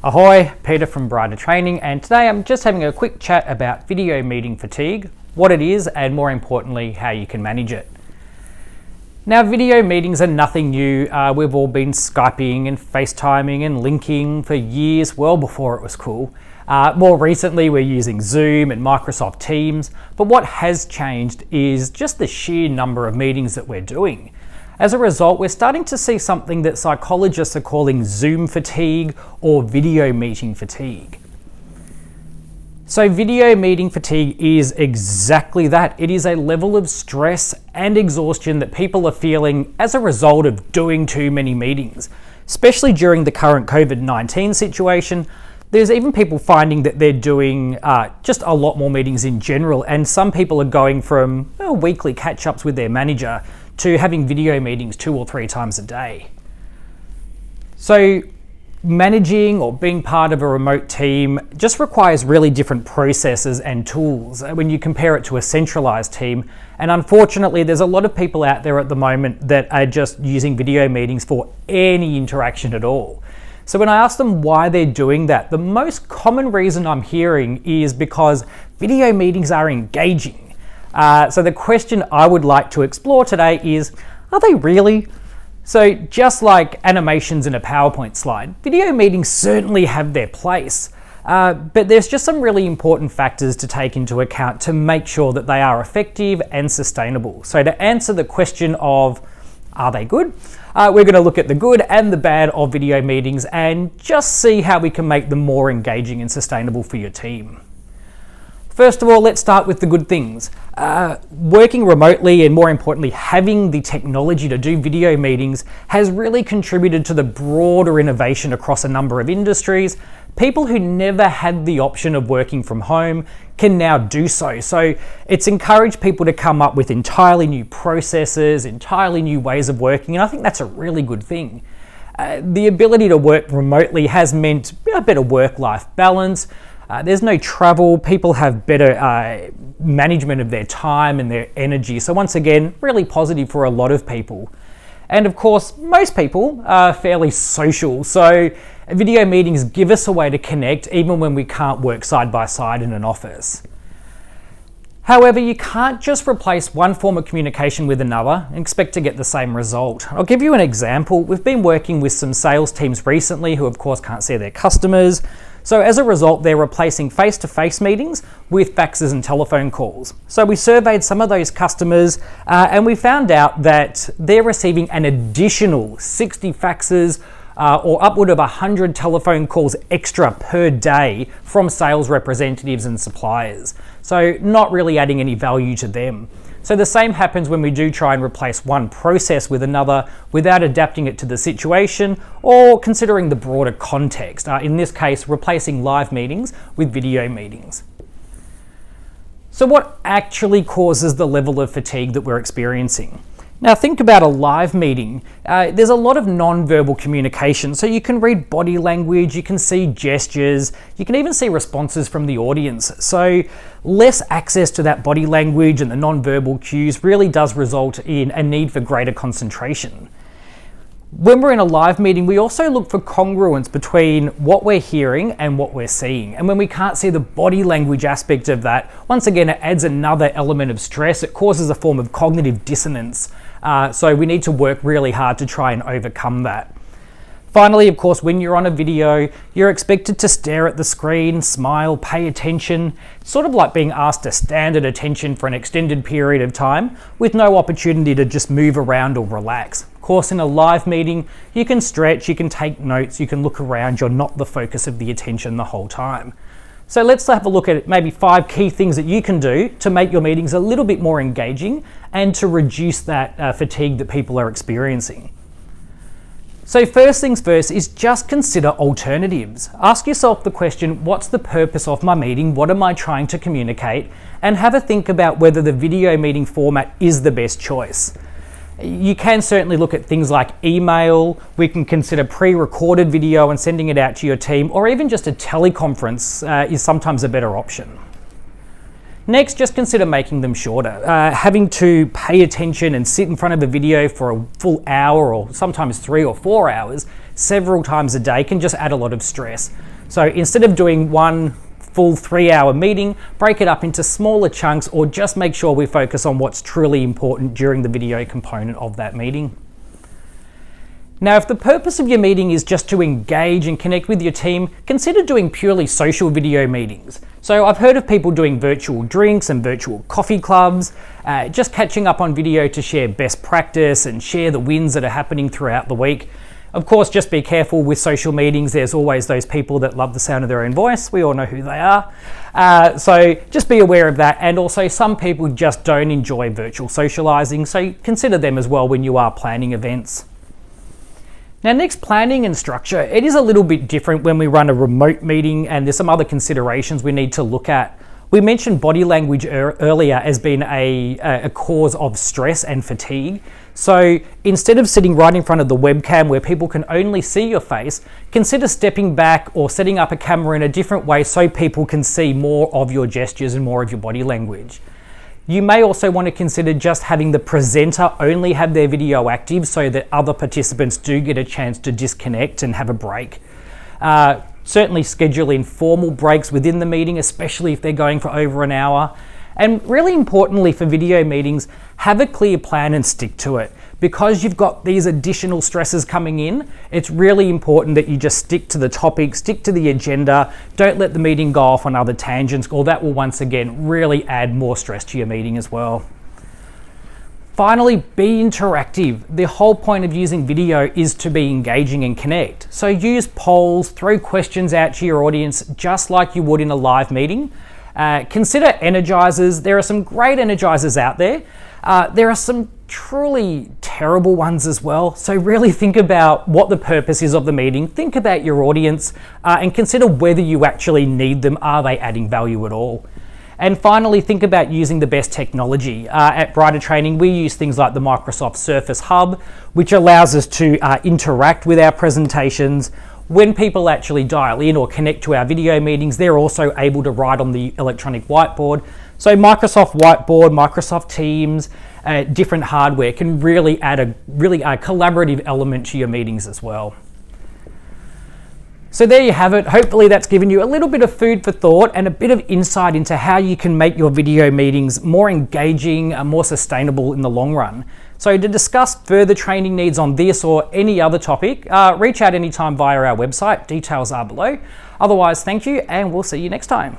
Ahoy, Peter from Brighter Training, and today I'm just having a quick chat about video meeting fatigue, what it is, and more importantly, how you can manage it. Now, video meetings are nothing new. We've all been Skyping and FaceTiming and linking for years, well before it was cool. More recently, we're using Zoom and Microsoft Teams, but what has changed is just the sheer number of meetings that we're doing. As a result, we're starting to see something that psychologists are calling Zoom fatigue or video meeting fatigue. So video meeting fatigue is exactly that. It is a level of stress and exhaustion that people are feeling as a result of doing too many meetings. Especially during the current COVID-19 situation, there's even people finding that they're doing just a lot more meetings in general, and some people are going from weekly catch-ups with their manager to having video meetings 2 or 3 times a day. So managing or being part of a remote team just requires really different processes and tools when you compare it to a centralized team. And unfortunately, there's a lot of people out there at the moment that are just using video meetings for any interaction at all. So when I ask them why they're doing that, the most common reason I'm hearing is because video meetings are engaging. So the question I would like to explore today is, are they really? So just like animations in a PowerPoint slide, video meetings certainly have their place, but there's just some really important factors to take into account to make sure that they are effective and sustainable. So to answer the question of, are they good? We're going to look at the good and the bad of video meetings and just see how we can make them more engaging and sustainable for your team. First of all, let's start with the good things. Working remotely and more importantly, having the technology to do video meetings has really contributed to the broader innovation across a number of industries. People who never had the option of working from home can now do so. So it's encouraged people to come up with entirely new processes, entirely new ways of working, and I think that's a really good thing. The ability to work remotely has meant a better work-life balance. There's no travel, people have better management of their time and their energy. So once again, really positive for a lot of people. And of course, most people are fairly social. So video meetings give us a way to connect even when we can't work side by side in an office. However, you can't just replace one form of communication with another and expect to get the same result. I'll give you an example. We've been working with some sales teams recently who of course can't see their customers. So as a result, they're replacing face-to-face meetings with faxes and telephone calls. So we surveyed some of those customers and we found out that they're receiving an additional 60 faxes or upward of 100 telephone calls extra per day from sales representatives and suppliers. So not really adding any value to them. So the same happens when we do try and replace one process with another without adapting it to the situation or considering the broader context. In this case, replacing live meetings with video meetings. So what actually causes the level of fatigue that we're experiencing? Now think about a live meeting. There's a lot of non-verbal communication, so you can read body language, you can see gestures, you can even see responses from the audience. So less access to that body language and the non-verbal cues really does result in a need for greater concentration. When we're in a live meeting, we also look for congruence between what we're hearing and what we're seeing. And when we can't see the body language aspect of that, once again, it adds another element of stress. It causes a form of cognitive dissonance. So we need to work really hard to try and overcome that. Finally, of course, when you're on a video, you're expected to stare at the screen, smile, pay attention. It's sort of like being asked to stand at attention for an extended period of time with no opportunity to just move around or relax. Of course, in a live meeting, you can stretch, you can take notes, you can look around, you're not the focus of the attention the whole time. So let's have a look at maybe 5 key things that you can do to make your meetings a little bit more engaging and to reduce that fatigue that people are experiencing. So first things first is just consider alternatives. Ask yourself the question, what's the purpose of my meeting? What am I trying to communicate? And have a think about whether the video meeting format is the best choice. You can certainly look at things like email. We can consider pre-recorded video and sending it out to your team, or even just a teleconference is sometimes a better option. Next, just consider making them shorter. Having to pay attention and sit in front of a video for a full hour or sometimes 3 or 4 hours several times a day can just add a lot of stress. So instead of doing one full 3-hour meeting, break it up into smaller chunks, or just make sure we focus on what's truly important during the video component of that meeting. Now, if the purpose of your meeting is just to engage and connect with your team, consider doing purely social video meetings. So I've heard of people doing virtual drinks and virtual coffee clubs, just catching up on video to share best practice and share the wins that are happening throughout the week. Of course, just be careful with social meetings. There's always those people that love the sound of their own voice. We all know who they are. So just be aware of that. And also, some people just don't enjoy virtual socializing, so consider them as well when you are planning events. Now, next, planning and structure. It is a little bit different when we run a remote meeting, and there's some other considerations we need to look at. We mentioned body language earlier as being a cause of stress and fatigue. So instead of sitting right in front of the webcam where people can only see your face, consider stepping back or setting up a camera in a different way so people can see more of your gestures and more of your body language. You may also want to consider just having the presenter only have their video active so that other participants do get a chance to disconnect and have a break. Certainly schedule informal breaks within the meeting, especially if they're going for over an hour. And really importantly for video meetings, have a clear plan and stick to it. Because you've got these additional stresses coming in, it's really important that you just stick to the topic, stick to the agenda, don't let the meeting go off on other tangents, or that will once again really add more stress to your meeting as well. Finally, be interactive. The whole point of using video is to be engaging and connect. So use polls, throw questions out to your audience just like you would in a live meeting. Consider energizers. There are some great energizers out there. There are some truly terrible ones as well. So really think about what the purpose is of the meeting. Think about your audience and consider whether you actually need them. Are they adding value at all? And finally, think about using the best technology. At Brighter Training, we use things like the Microsoft Surface Hub, which allows us to interact with our presentations. When people actually dial in or connect to our video meetings, they're also able to write on the electronic whiteboard. So Microsoft Whiteboard, Microsoft Teams, different hardware can really add a collaborative element to your meetings as well. So there you have it. Hopefully that's given you a little bit of food for thought and a bit of insight into how you can make your video meetings more engaging and more sustainable in the long run. So to discuss further training needs on this or any other topic, reach out anytime via our website. Details are below. Otherwise, thank you, and we'll see you next time.